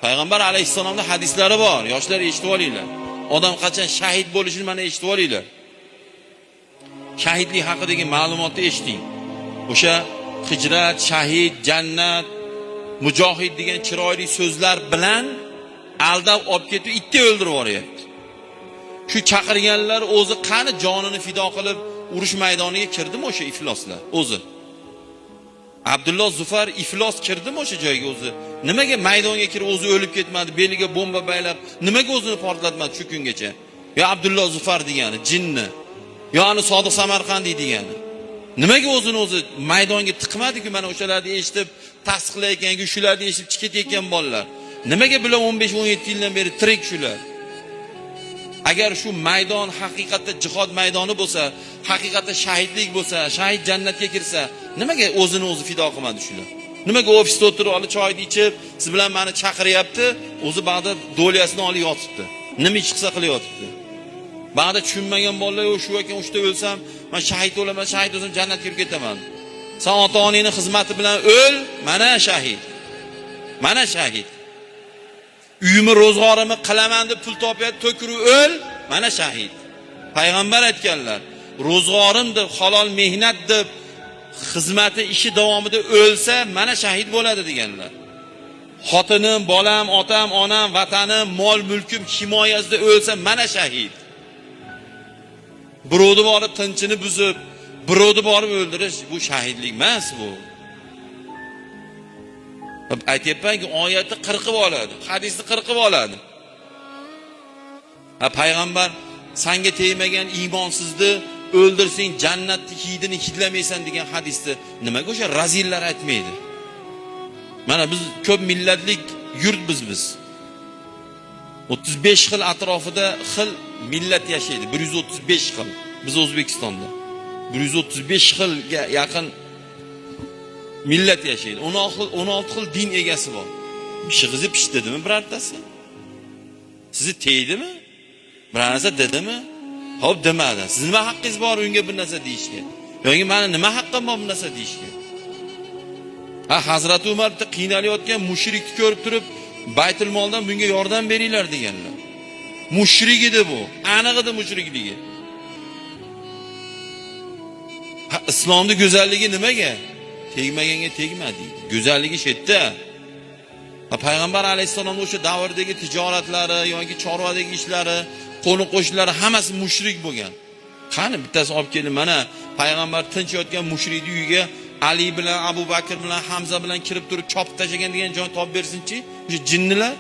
Payg'ambar alayhissalomning hadislari bor. Yoshlar eshitib olinglar. Odam qachon shahid bo'lishini mana eshitib olinglar. Shahidlik haqidagi ma'lumotni eshiting. O'sha hijrat, shahid, jannat, mujohid degan chiroyli so'zlar bilan aldab olib ketib itni o'ldirib yuboryapti. Shu chaqirganlar o'zi qani jonini fido qilib urush maydoniga kirdimi o'sha ifloslar o'zi? Abdulloh Zufar iflos kirdimi o'sha joyga o'zi? Nimaga maydonga kirib o'zi o'lib ketmadi, beliga bomba baylab, nimaga o'zini portlatmadi shu kungacha? Yo Abdulloh Zufar degani jinni, yo ani Sodiq Samarqandiy degani. Nimaga o'zini o'zi maydonga tiqmadi-ku, mana o'shalarni eshitib tasdiqlayotgan, shularni eshitib chiqayotgan bolalar. Nimaga bular 15-17 yildan beri tirik shular? Agar shu maydon haqiqatda jihod maydoni bo'lsa, haqiqatda shahidlik bo'lsa, shahid jannatga kirsa, nimaga o'zini o'zi fido qilmadi shular? Nimaga ofisda o'tirib, olib choyni ichib, siz bilan meni chaqiryapti, o'zi ba'da do'liyasini olib yotibdi. Nima ish qilsa qilib yotibdi. Ba'da tushunmagan bolalar shu ekan, o'shda o'lsam, men shahid bo'laman, shahid bo'lsam jannatga kirib ketaman. Sen ota-onangning xizmati bilan o'l, mana shahid. Mana shahid. Uyimni ro'zg'orimni qilaman deb pul topyapti, to'kirib o'l, mana shahid. Payg'ambar aytganlar, ro'zg'orim deb, halol mehnat deb xizmati ishi davomida o'lsa, mana shahid bo'ladi deganlar. Xotinim, bolam, otam, onam, vatanim, mol mulkim himoyasida o'lsa, mana shahid. Birovni borib tinchini buzib, birovni borib o'ldirish bu shahidlik emas bu. Aytyapmanki, oyatni qirqib oladi, hadisni qirqib oladi. Payg'ambar senga tegmagan iymonsizni o'ldirsang jannatning hidini hidlamaysan degan hadisni nimaga o'sha razillar aytmaydi? Mana biz ko'p millatlik yurt biz. 35 xil atrofida xil millat yashaydi, 135 xil. Biz O'zbekistonda 135 xilga yaqin millat yashaydi. 16 xil din egasi bor. Ishig'izni pishdidimi birortasi? Sizni tegdimi? Bir narsa dedimi? Xo'p, demadi. Siz nima haqqingiz bor unga bir narsa deyishga? Yoki meni nima haqqim bor bir narsa deyishga? Hazrat Umarni qiynalayotgan mushrikni ko'rib turib, Baytul moldan bunga yordam beringlar deganlar. Mushrik edi bu. Aniq edi mushrikligi. Islomning go'zalligi nimaga? Tegmaganga tegma deydi. Go'zalligi shu yerda. Payg'ambar alayhissalomning o'sha davrdagi tijoratlari yoki chorvadagi ishlari, qo'ni qo'shnilari hammasi mushrik bo'lgan. Qani bittasi olib kelib, mana payg'ambar tinch yotgan mushrikning uyiga Ali bilan Abu Bakr bilan Hamza bilan kirib turib chopib tashagan degan joy topib bersinchi? O'sha jinnilar